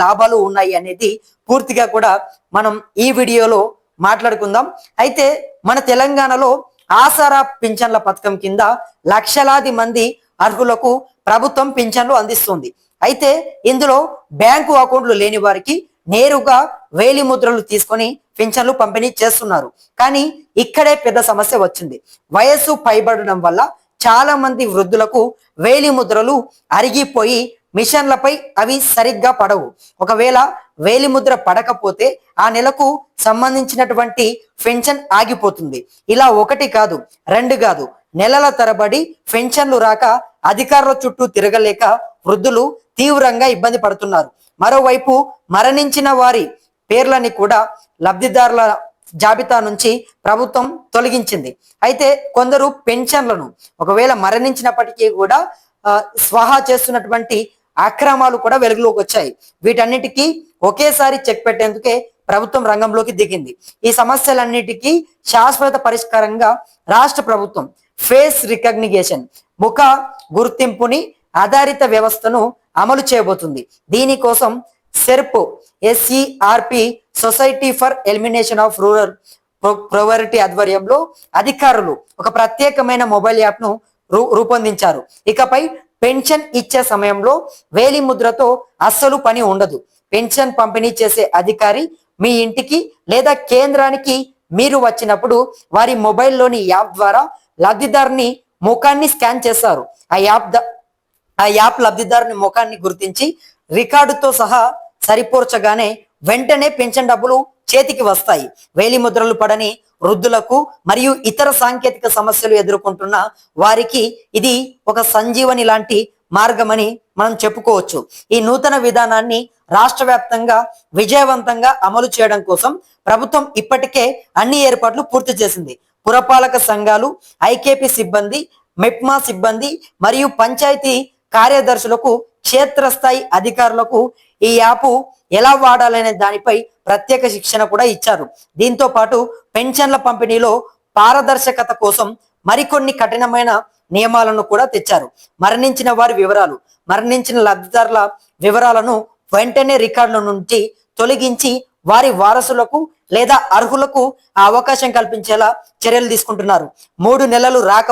లాభాలు ఉన్నాయి అనేది పూర్తిగా కూడా మనం ఈ వీడియోలో మాట్లాడుకుందాం. అయితే మన తెలంగాణలో ఆసరా పింఛన్ల పథకం కింద లక్షలాది మంది అర్హులకు ప్రభుత్వం పింఛన్లు అందిస్తుంది. అయితే ఇందులో బ్యాంకు అకౌంట్లు లేని వారికి నేరుగా వేలి ముద్రలు తీసుకొని పింఛన్లు పంపిణీ చేస్తున్నారు. కానీ ఇక్కడే పెద్ద సమస్య వచ్చింది. వయస్సు పైబడడం వల్ల చాలా మంది వృద్ధులకు వేలి ముద్రలు అరిగిపోయి మిషన్లపై అవి సరిగ్గా పడవు. ఒకవేళ వేలి ముద్ర పడకపోతే ఆ నెలకు సంబంధించినటువంటి పెన్షన్ ఆగిపోతుంది. ఇలా ఒకటి కాదు, రెండు కాదు, నెలల తరబడి పెన్షన్లు రాక అధికారుల చుట్టూ తిరగలేక వృద్ధులు తీవ్రంగా ఇబ్బంది పడుతున్నారు. మరోవైపు మరణించిన వారి పేర్లని కూడా లబ్ధిదారుల జాబితా నుంచి ప్రభుత్వం తొలగించింది. అయితే కొందరు పెన్షన్లను ఒకవేళ మరణించినప్పటికీ కూడా స్వాహా చేస్తున్నటువంటి అక్రమాలు కూడా వెలుగులోకి వచ్చాయి. వీటన్నిటికీ ఒకేసారి చెక్ పెట్టేందుకే ప్రభుత్వం రంగంలోకి దిగింది. ఈ సమస్యలన్నిటికీ శాశ్వత పరిష్కారంగా రాష్ట్ర ప్రభుత్వం ఫేస్ రికగ్నిషన్ ముఖ గుర్తింపుని ఆధారిత వ్యవస్థను అమలు చేయబోతుంది. దీనికోసం SERP SERP society for elimination of rural poverty ఆధ్వర్యంలో అధికారులు ఒక ప్రత్యేకమైన మొబైల్ యాప్ ను రూపొందించారు. ఇకపై పెన్షన్ ఇచ్చే సమయంలో వేలి ముద్రతో అస్సలు పని ఉండదు. పెన్షన్ పంపిణీ చేసే అధికారి మీ ఇంటికి లేదా కేంద్రానికి మీరు వచ్చినప్పుడు వారి మొబైల్లోని యాప్ ద్వారా లబ్ధిదారుని ముఖాన్ని స్కాన్ చేస్తారు. ఆ యాప్ లబ్ధిదారుని ముఖాన్ని గుర్తించి రికార్డుతో సహా సరిపోర్చగానే వెంటనే పెన్షన్ డబ్బులు చేతికి వస్తాయి. వేలి ముద్రలు పడని వృద్ధులకు మరియు ఇతర సాంకేతిక సమస్యలు ఎదుర్కొంటున్న వారికి ఇది ఒక సంజీవని లాంటి మార్గమని మనం చెప్పుకోవచ్చు. ఈ నూతన విధానాన్ని రాష్ట్ర వ్యాప్తంగా విజయవంతంగా అమలు చేయడం కోసం ప్రభుత్వం ఇప్పటికే అన్ని ఏర్పాట్లు పూర్తి చేసింది. పురపాలక సంఘాలు, ఐకేపీ సిబ్బంది, మెప్మా సిబ్బంది మరియు పంచాయతీ కార్యదర్శులకు, క్షేత్రస్థాయి అధికారులకు ఈ యాప్ ఎలా వాడాలనే దానిపై ప్రత్యేక శిక్షణ కూడా ఇచ్చారు. దీంతో పాటు పెన్షన్ల పంపిణీలో పారదర్శకత కోసం మరికొన్ని కఠినమైన నియమాలను కూడా తెచ్చారు. మరణించిన వారి వివరాలు, మరణించిన లబ్ధిదారుల వివరాలను వెంటనే రికార్డుల నుంచి తొలగించి వారి వారసులకు లేదా అర్హులకు ఆ అవకాశం కల్పించేలా చర్యలు తీసుకుంటున్నారు. 3 నెలలు రాక